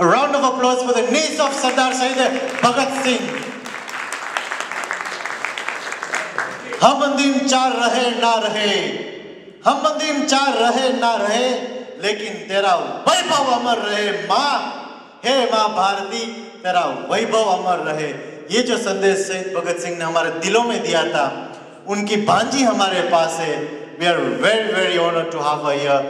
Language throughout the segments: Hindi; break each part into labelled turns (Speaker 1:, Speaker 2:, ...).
Speaker 1: A round of applause for the niece of Sardar Shahid Bhagat Singh. हम अंतिम चार रहे ना रहे, हम अंतिम चार रहे ना रहे, लेकिन तेरा वैभव अमर रहे माँ, हे माँ भारती, तेरा वैभव अमर रहे। ये जो संदेश शहीद भगत सिंह ने हमारे दिलों में दिया था, उनकी भांजी हमारे पास है। We are very very honored to have her here.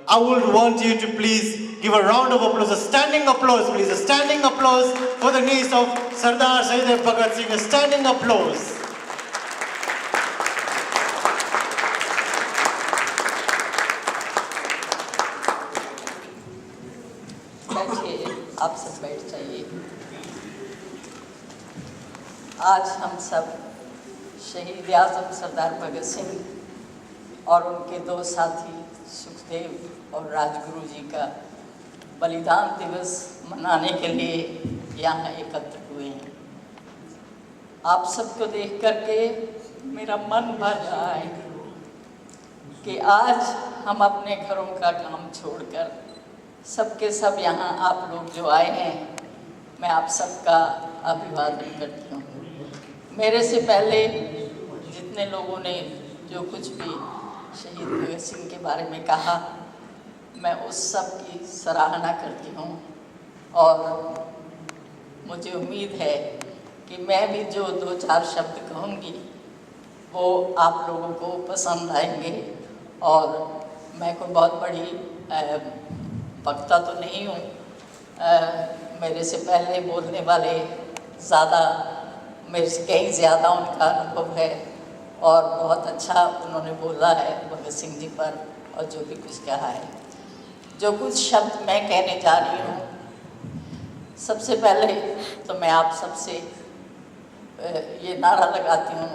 Speaker 1: I would want you to please give a round of applause, a standing applause, please, a standing applause for the niece of Sardar Shahid Bhagat Singh. A standing applause.
Speaker 2: आप सब बैठ जाइए। आज हम सब शहीद आज़म सरदार भगत सिंह और उनके दो साथी सुखदेव और राजगुरु जी का बलिदान दिवस मनाने के लिए यहाँ एकत्र हुए हैं। आप सबको देख करके मेरा मन भर रहा है कि आज हम अपने घरों का काम छोड़कर सबके सब यहाँ आप लोग जो आए हैं, मैं आप सबका अभिवादन करती हूँ। मेरे से पहले जितने लोगों ने जो कुछ भी शहीद भगत सिंह के बारे में कहा, मैं उस सब की सराहना करती हूँ और मुझे उम्मीद है कि मैं भी जो दो चार शब्द कहूँगी वो आप लोगों को पसंद आएंगे। और मैं कोई बहुत बड़ी वक्ता तो नहीं हूँ, मेरे से पहले बोलने वाले ज़्यादा, मेरे से कहीं ज़्यादा उनका अनुभव है और बहुत अच्छा उन्होंने बोला है भगत सिंह जी पर और जो भी कुछ कहा है। जो कुछ शब्द मैं कहने जा रही हूँ, सबसे पहले तो मैं आप सबसे ये नारा लगाती हूँ,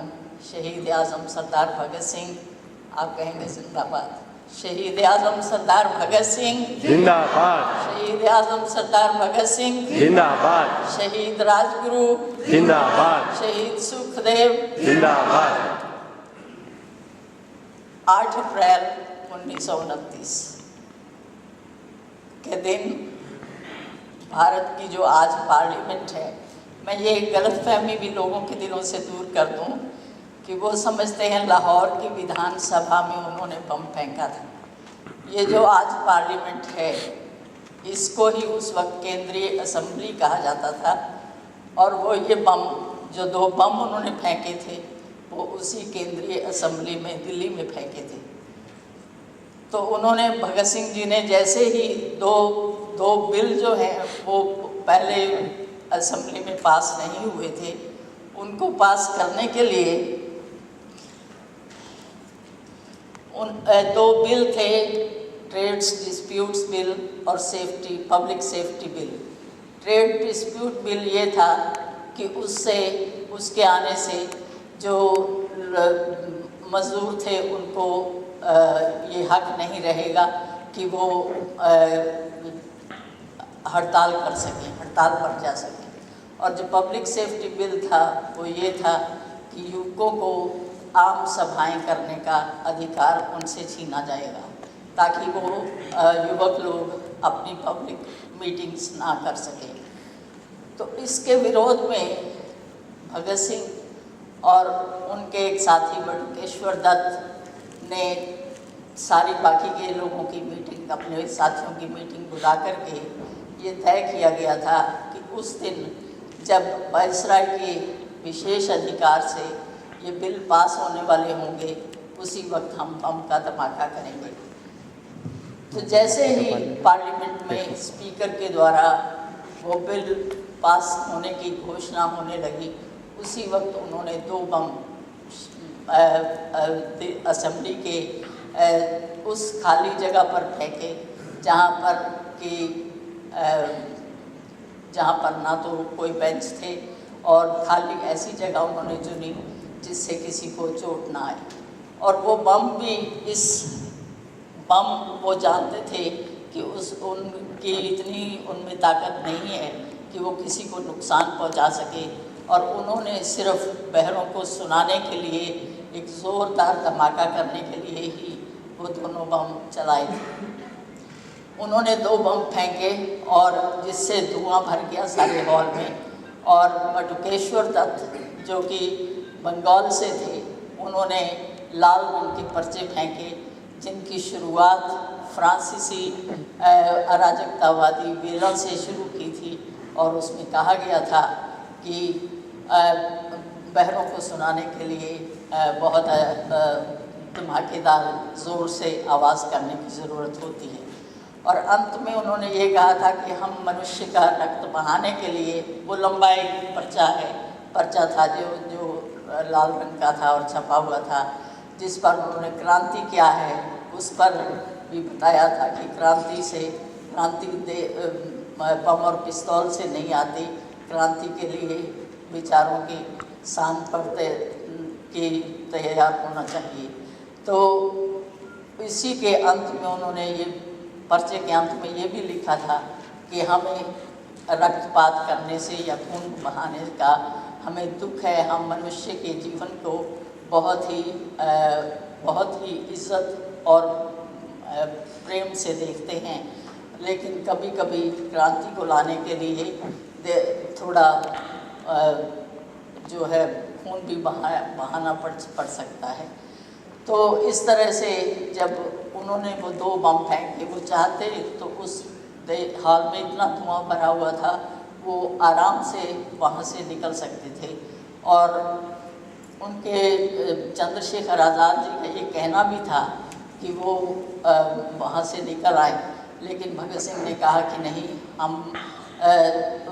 Speaker 2: शहीद आज़म सरदार भगत सिंह। आप कहेंगे जिंदाबाद। शहीद आज़म सरदार भगत सिंह
Speaker 3: जिंदाबाद।
Speaker 2: शहीद आज़म सरदार भगत सिंह जिंदाबाद। शहीद राजगुरु
Speaker 3: जिंदाबाद।
Speaker 2: शहीद सुखदेव
Speaker 3: जिंदाबाद।
Speaker 2: 8 अप्रैल 1929 के दिन भारत की जो आज पार्लियामेंट है, मैं ये गलतफहमी भी लोगों के दिलों से दूर कर दूं कि वो समझते हैं लाहौर की विधानसभा में उन्होंने बम फेंका था। ये जो आज पार्लियामेंट है, इसको ही उस वक्त केंद्रीय असेंबली कहा जाता था और वो ये बम, जो 2 बम उन्होंने फेंके थे, वो उसी केंद्रीय असेंबली में दिल्ली में फेंके थे। तो उन्होंने, भगत सिंह जी ने जैसे ही दो बिल जो हैं वो पहले असेंबली में पास नहीं हुए थे, उनको पास करने के लिए उन 2 बिल थे, ट्रेड्स डिस्प्यूट्स बिल और public safety bill. Trade dispute bill ये था कि उसके आने से जो मजदूर थे उनको ये हक नहीं रहेगा कि वो हड़ताल कर सकें, हड़ताल पर जा सकें। और जो पब्लिक सेफ्टी बिल था वो ये था कि युवकों को आम सभाएं करने का अधिकार उनसे छीना जाएगा ताकि वो युवक लोग अपनी पब्लिक मीटिंग्स ना कर सकें। तो इसके विरोध में भगत सिंह और उनके एक साथी बटुकेश्वर दत्त ने सारी बाकी के लोगों की मीटिंग, अपने साथियों की मीटिंग बुला करके ये तय किया गया था कि उस दिन जब वायसराय के विशेष अधिकार से ये बिल पास होने वाले होंगे, उसी वक्त हम बम का धमाका करेंगे। तो जैसे ही पार्लियामेंट में स्पीकर के द्वारा वो बिल पास होने की घोषणा होने लगी, उसी वक्त उन्होंने 2 बम असेंबली के उस खाली जगह पर फेंके जहाँ पर ना तो कोई बेंच थे और खाली ऐसी जगह उन्होंने चुनी जिससे किसी को चोट ना आए। और वो बम भी, इस बम वो जानते थे कि उनकी इतनी उनमें ताकत नहीं है कि वो किसी को नुकसान पहुंचा सके, और उन्होंने सिर्फ बहरों को सुनाने के लिए, एक ज़ोरदार धमाका करने के लिए ही वो दोनों बम चलाए थे। उन्होंने 2 बम फेंके और जिससे धुआं भर गया सारे हॉल में। और बटुकेश्वर दत्त जो कि बंगाल से थे, उन्होंने लाल रंग के पर्चे फेंके जिनकी शुरुआत फ्रांसीसी अराजकतावादी वेला से शुरू की थी। और उसमें कहा गया था कि बहरों को सुनाने के लिए बहुत धमाकेदार ज़ोर से आवाज़ करने की ज़रूरत होती है। और अंत में उन्होंने ये कहा था कि हम मनुष्य का रक्त बहाने के लिए, वो लंबा एक पर्चा था जो लाल रंग का था और छपा हुआ था, जिस पर उन्होंने क्रांति क्या है उस पर भी बताया था कि क्रांति बम और पिस्तौल से नहीं आती, क्रांति के लिए विचारों की शान पर तैयार होना चाहिए। तो इसी के अंत में उन्होंने ये पर्चे के अंत में ये भी लिखा था कि हमें रक्तपात करने से या खून बहाने का हमें दुख है। हम मनुष्य के जीवन को बहुत ही इज्जत और प्रेम से देखते हैं, लेकिन कभी कभी क्रांति को लाने के लिए थोड़ा जो है खून भी बहाना पड़ सकता है। तो इस तरह से जब उन्होंने वो 2 बम फेंके, वो चाहते तो उस हॉल में इतना धुआं भरा हुआ था, वो आराम से वहाँ से निकल सकते थे। और उनके चंद्रशेखर आज़ाद जी का ये कहना भी था कि वो वहाँ से निकल आए, लेकिन भगत सिंह ने कहा कि नहीं, हम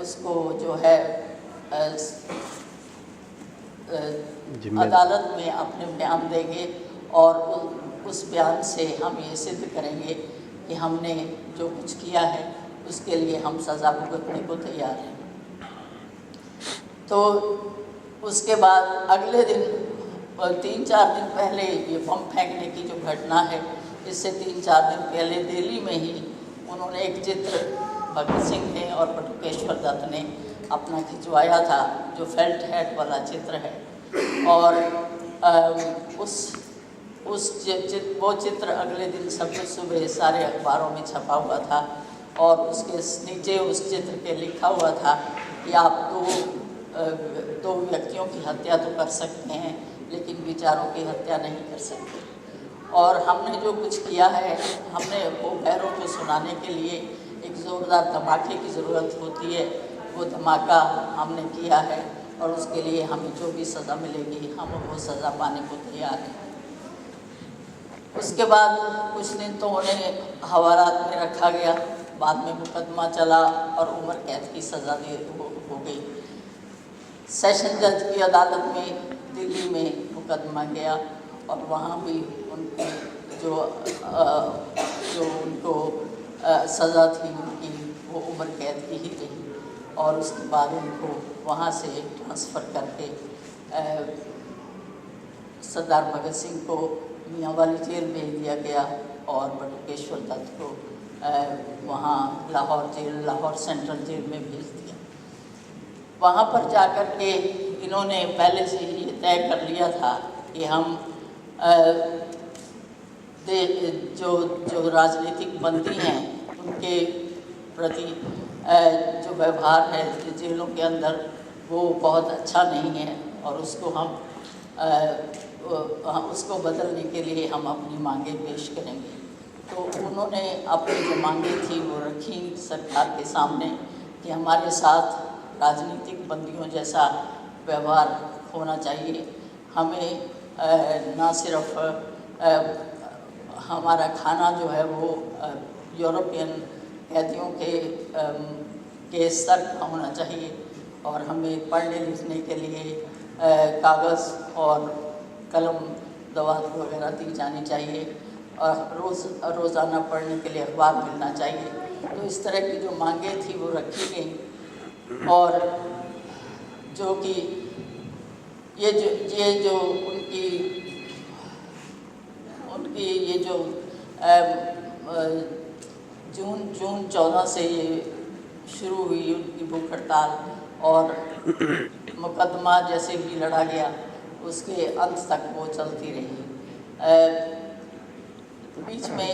Speaker 2: उसको जो है अदालत में अपने बयान देंगे और उस बयान से हम ये सिद्ध करेंगे कि हमने जो कुछ किया है उसके लिए हम सज़ा भुगतने को तैयार हैं। तो उसके बाद अगले दिन 3-4 दिन पहले ये बम फेंकने की जो घटना है, इससे 3-4 दिन पहले दिल्ली में ही उन्होंने एक चित्र भगत सिंह ने और बटुकेश्वर दत्त ने अपना खिंचवाया था, जो फेल्ट हैट वाला चित्र है। और वो चित्र अगले दिन सुबह सारे अखबारों में छपा हुआ था और उसके नीचे उस चित्र के लिखा हुआ था कि आप दो व्यक्तियों की हत्या तो कर सकते हैं, लेकिन विचारों की हत्या नहीं कर सकते। और हमने जो कुछ किया है, हमने वो गैरों को सुनाने के लिए एक ज़ोरदार धमाके की ज़रूरत होती है, वो धमाका हमने किया है और उसके लिए हमें जो भी सज़ा मिलेगी हम वो सज़ा पाने को तैयार हैं। उसके बाद कुछ दिन तो उन्हें हवालात में रखा गया, बाद में मुकदमा चला और उम्र कैद की सज़ा हो गई। सेशन जज की अदालत में दिल्ली में मुकदमा गया और वहाँ भी उनकी जो उनको सज़ा थी उनकी वो उम्र कैद की ही रही। और उसके बाद उनको वहाँ से ट्रांसफ़र करके सरदार भगत सिंह को मियांवाली जेल भेज दिया गया और बटुकेश्वर दत्त को वहाँ लाहौर जेल, लाहौर सेंट्रल जेल में भेज दिया। वहाँ पर जाकर के इन्होंने पहले से ही ये तय कर लिया था कि हम जो राजनीतिक बंदी हैं उनके प्रति जो व्यवहार है जेलों के अंदर वो बहुत अच्छा नहीं है और उसको बदलने के लिए हम अपनी मांगें पेश करेंगे। तो उन्होंने अपनी जो मांगें थी वो रखी सरकार के सामने कि हमारे साथ राजनीतिक बंदियों जैसा व्यवहार होना चाहिए। हमें ना सिर्फ हमारा खाना जो है वो यूरोपियन कैदियों के स्तर का होना चाहिए और हमें पढ़ने लिखने के लिए कागज़ और कलम दवात वगैरह दी जानी चाहिए और रोज़ाना पढ़ने के लिए अखबार मिलना चाहिए। तो इस तरह की जो मांगें थी वो रखी गई और जो कि ये जो उनकी ये जो जून 14 से ये शुरू हुई उनकी भूख हड़ताल और मुकदमा जैसे भी लड़ा गया उसके अंत तक वो चलती रही। बीच में